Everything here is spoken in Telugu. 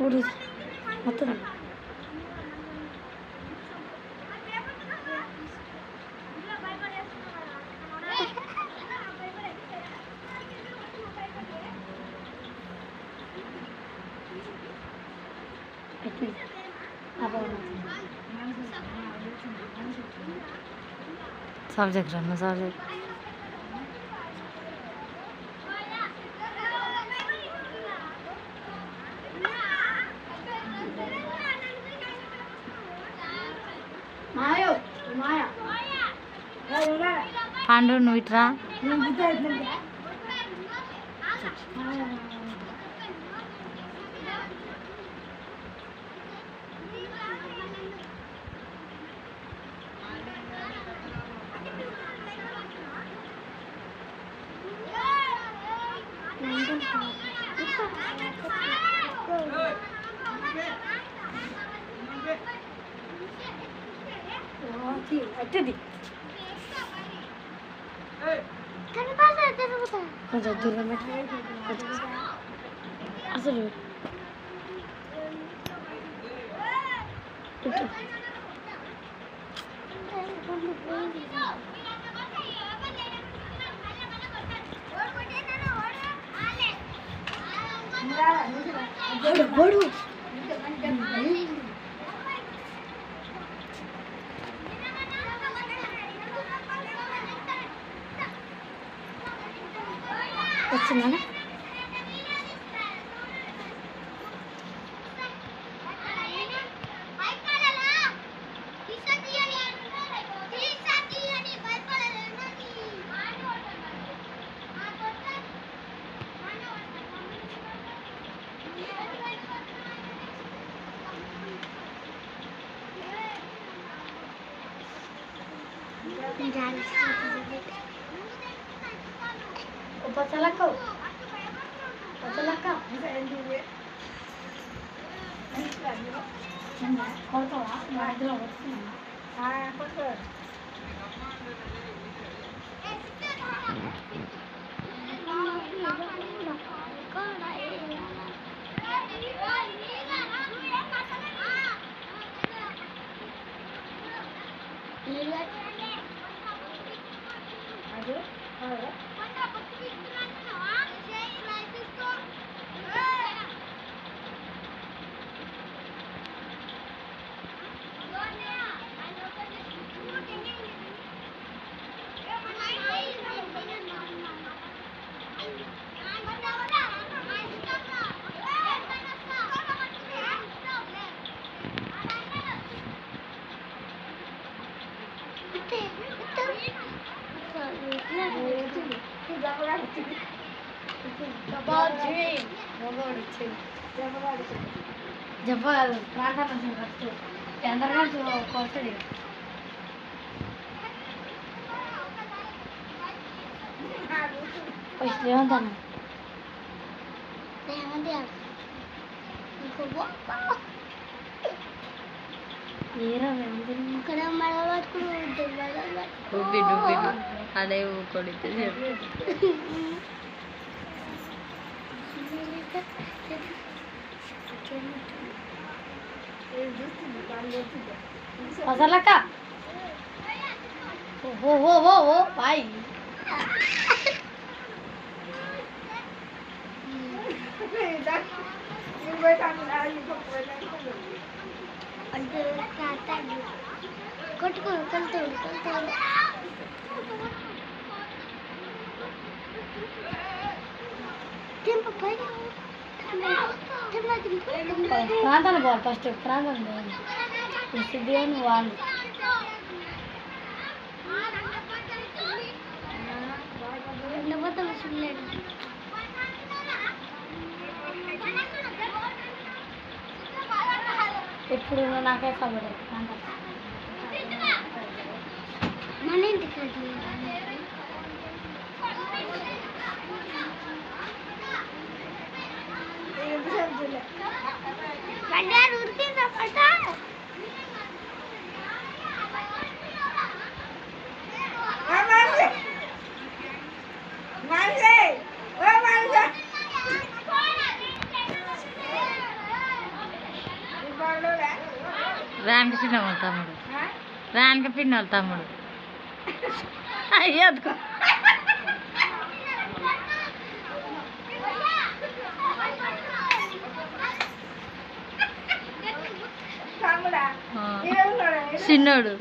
ఊరు మొత్తం సబ్జెక్ట్ రన్న సబ్జెక్ట్ పాండు నువ్వు ఇట్రా అట్టది కొంచెం దూరం అసలు వచ్చిందా పచ్చలక్క కొడతావా మా ఇంట్లో వస్తున్నా చెప్పాలి ప్రాంతాన్ని ఫస్ట్ అందరికీ కొడుతుంది ఫస్ట్ ఏమంటాను అదే కొడితే అసలక్క ఓ బాయ్ కొట్టుకో కలుతాడు ప్రాంతాలు పోవాలి ఫస్ట్ ప్రాంతాలు పోవాలి సిద్ధి అని వాళ్ళు ఎప్పుడు నాకే కబడ్డీ ప్రాంతాలు మన ఇంటికి ఉరికిందా పట్ట రానికి చిన్న వాళ్ళ తమ్ముడు రానికి పిన్న వాళ్ళ తమ్ముడు అయ్యో చిన్నోడు